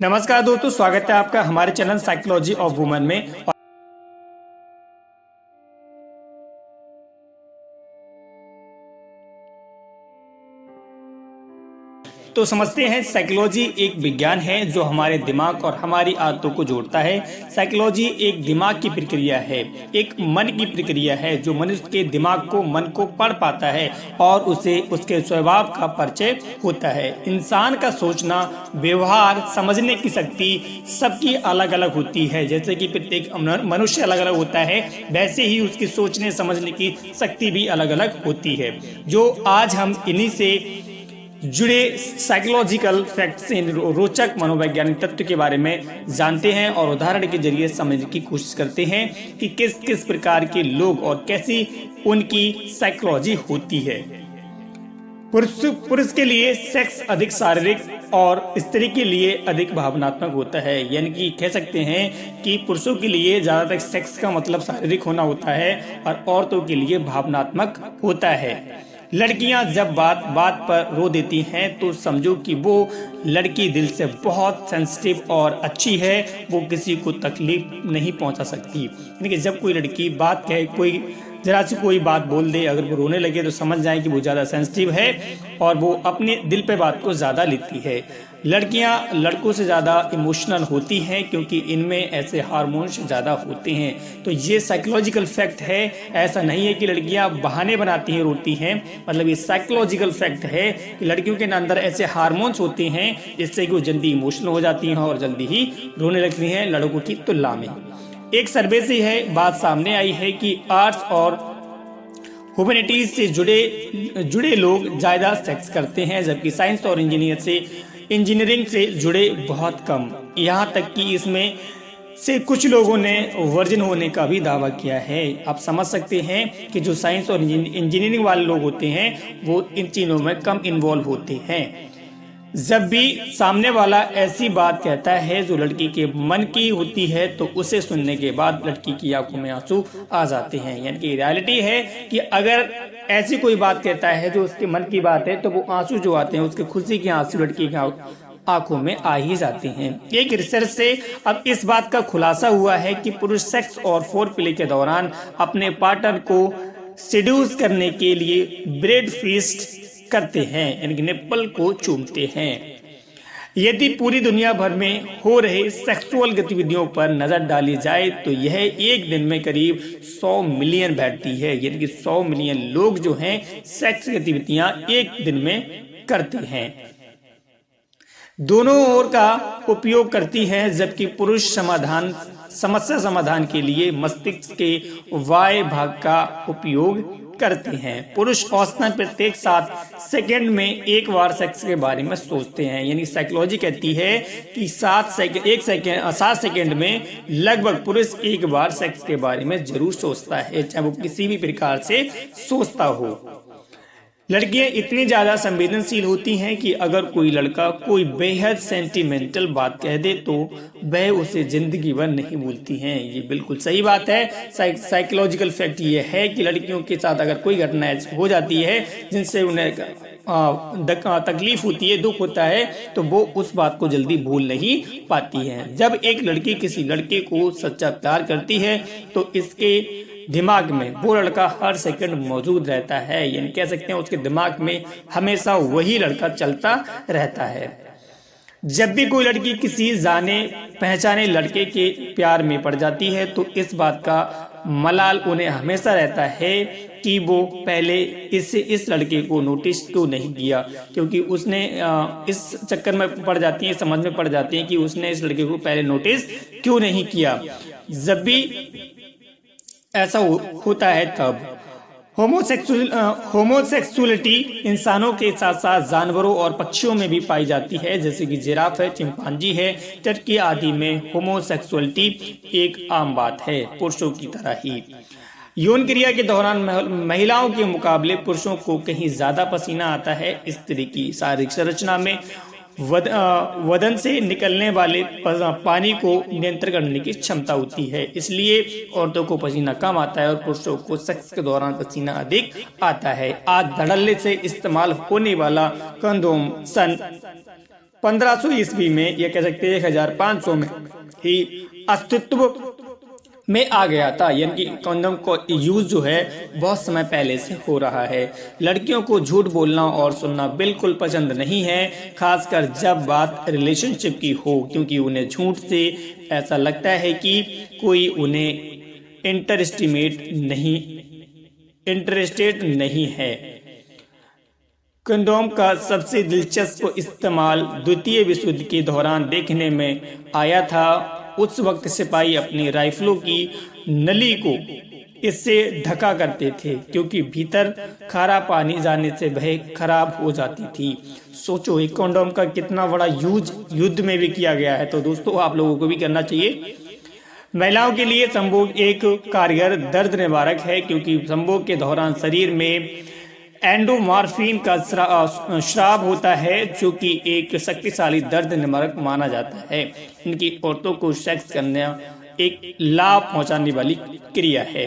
नमस्कार दोस्तों, स्वागत है आपका हमारे चैनल साइकोलॉजी ऑफ वुमेन में। तो समझते हैं साइकोलॉजी एक विज्ञान है जो हमारे दिमाग और हमारी आदतों को जोड़ता है। साइकोलॉजी एक दिमाग की प्रक्रिया है, एक मन की प्रक्रिया है जो मनुष्य के दिमाग को, मन को पढ़ पाता है और उसे उसके स्वभाव का परिचय होता है। इंसान का सोचना, व्यवहार, समझने की शक्ति सबकी अलग अलग होती है। जैसे कि प्रत्येक मनुष्य अलग अलग होता है, वैसे ही उसकी सोचने समझने की शक्ति भी अलग अलग होती है। जो आज हम इन्हीं से जुड़े साइकोलॉजिकल फैक्ट्स से रोचक मनोवैज्ञानिक तत्व के बारे में जानते हैं और उदाहरण के जरिए समझने की कोशिश करते हैं कि किस किस प्रकार के लोग और कैसी उनकी साइकोलॉजी होती है। पुरुष के लिए सेक्स अधिक शारीरिक और स्त्री के लिए अधिक भावनात्मक होता है। यानी कि कह सकते हैं कि पुरुषों के लिए ज्यादातर सेक्स का मतलब शारीरिक होना होता है और औरतों के लिए भावनात्मक होता है। लड़कियां जब बात बात पर रो देती हैं तो समझो कि वो लड़की दिल से बहुत सेंसिटिव और अच्छी है, वो किसी को तकलीफ नहीं पहुंचा सकती। यानी कि जब कोई लड़की बात कहे, कोई जरा सी कोई बात बोल दे, अगर वो रोने लगे तो समझ जाए कि वो ज़्यादा सेंसिटिव है और वो अपने दिल पे बात को ज़्यादा लेती है। लड़कियां लड़कों से ज़्यादा इमोशनल होती हैं क्योंकि इनमें ऐसे हार्मोन्स ज़्यादा होते हैं। तो ये साइकोलॉजिकल फैक्ट है। ऐसा नहीं है कि लड़कियां बहाने बनाती हैं, रोती हैं। मतलब ये साइकोलॉजिकल फैक्ट है कि लड़कियों के अंदर ऐसे हार्मोन्स होते हैं जिससे कि वो जल्दी इमोशनल हो जाती हैं और जल्दी ही रोने लगती हैं लड़कों की तुलना में। एक सर्वे से यह बात सामने आई है कि आर्ट्स और ह्यूमैनिटीज से जुड़े लोग ज़्यादा सेक्स करते हैं, जबकि साइंस और इंजीनियरिंग से जुड़े बहुत कम। यहाँ तक कि इसमें से कुछ लोगों ने वर्जिन होने का भी दावा किया है। आप समझ सकते हैं कि जो साइंस और इंजीनियरिंग वाले लोग होते हैं वो इन चीज़ों में कम इन्वॉल्व होते हैं। जब भी सामने वाला ऐसी बात कहता है जो लड़की के मन की होती है तो उसे सुनने के बाद लड़की की आंखों में आंसू आ जाते हैं। यानी कि रियलिटी है कि अगर ऐसी कोई बात कहता है जो उसके मन की बात है तो वो आंसू जो आते हैं, उसके खुशी के आंसू लड़की की आंखों में आ ही जाते हैं। एक रिसर्च से अब इस बात का खुलासा हुआ है कि पुरुष सेक्स और फोरप्ले के दौरान अपने पार्टनर को सेड्यूस करने के लिए ब्रेड फीस्ट करते हैं, यानी कि निप्पल को चूमते हैं। यदि पूरी दुनिया भर में हो रहे सेक्सुअल गतिविधियों पर नजर डाली जाए तो यह एक दिन में करीब 100 मिलियन बैठती है। यानी कि 100 मिलियन लोग जो हैं सेक्स गतिविधियां एक दिन में करते हैं। दोनों ओर का उपयोग करती है, जबकि पुरुष समस्या समाधान के लिए मस्तिष्क के वाय भाग का उपयोग करते हैं। पुरुष औसतन प्रत्येक 7 सेकंड में एक बार सेक्स के बारे में सोचते हैं। यानी साइकोलॉजी कहती है कि 7 सेकंड में लगभग पुरुष एक बार सेक्स के बारे में जरूर सोचता है, चाहे वो किसी भी प्रकार से सोचता हो। लड़कियां इतनी ज्यादा संवेदनशील होती हैं कि अगर कोई लड़का कोई बेहद सेंटिमेंटल बात कह दे तो वह उसे जिंदगी भर नहीं भूलती हैं। ये बिल्कुल सही बात है। साइकोलॉजिकल फैक्ट ये है कि लड़कियों के साथ अगर कोई घटना ऐसी हो जाती है जिनसे उन्हें तकलीफ होती है, दुख होता है, तो वो उस बात को जल्दी भूल नहीं पाती है। जब एक लड़की किसी लड़के को सच्चा प्यार करती है तो इसके दिमाग में वो लड़का हर सेकंड मौजूद रहता है। यानी कह सकते हैं उसके दिमाग में हमेशा वही लड़का चलता रहता है। जब भी कोई लड़की किसी जाने पहचाने लड़के के प्यार में पड़ जाती है तो इस बात का मलाल उन्हें हमेशा रहता है कि वो पहले इस लड़के को नोटिस क्यों नहीं किया, क्योंकि उसने इस चक्कर में पड़ जाती है, समझ में पड़ जाती है कि उसने इस लड़के को पहले नोटिस क्यों नहीं किया। जब भी ऐसा होता है तब होमोसेक्सुअलिटी इंसानों के साथ साथ जानवरों और पक्षियों में भी पाई जाती है, जैसे कि जिराफ है, चिंपांजी है, टर्की आदि में होमोसेक्सुअलिटी एक आम बात है। पुरुषों की तरह ही यौन क्रिया के दौरान महिलाओं के मुकाबले पुरुषों को कहीं ज्यादा पसीना आता है। स्त्री की शारीरिक संरचना में वदन से निकलने वाले पानी को नियंत्रण करने की क्षमता होती है, इसलिए औरतों को पसीना कम आता है और पुरुषों को सेक्स के दौरान पसीना अधिक आता है। आज धड़ल्ले से इस्तेमाल होने वाला कंडोम सन 1500 ईस्वी में, या कह सकते हैं 1500 में ही अस्तित्व में आ गया था। यानी कि कंडोम को यूज जो है बहुत समय पहले से हो रहा है। लड़कियों को झूठ बोलना और सुनना बिल्कुल पसंद नहीं है, खासकर जब बात रिलेशनशिप की हो, क्योंकि उन्हें झूठ से ऐसा लगता है कि कोई उन्हें इंटरेस्टेड नहीं है। कंडोम का सबसे दिलचस्प इस्तेमाल द्वितीय विश्व युद्ध के दौरान देखने में आया था। उस वक्त सिपाही अपनी राइफलों की नली को इससे ढका करते थे, क्योंकि भीतर खारा पानी जाने से वह खराब हो जाती थी। सोचो एक कंडोम का कितना बड़ा यूज युद्ध में भी किया गया है। तो दोस्तों आप लोगों को भी करना चाहिए। महिलाओं के लिए संभोग एक कारगर दर्द निवारक है, क्योंकि संभोग के दौरान शरीर में एंडोमॉर्फिन का स्राव होता है, जो कि एक शक्तिशाली दर्द निवारक माना जाता है। इनकी औरतों को सेक्स करना एक लाभ पहुंचाने वाली क्रिया है।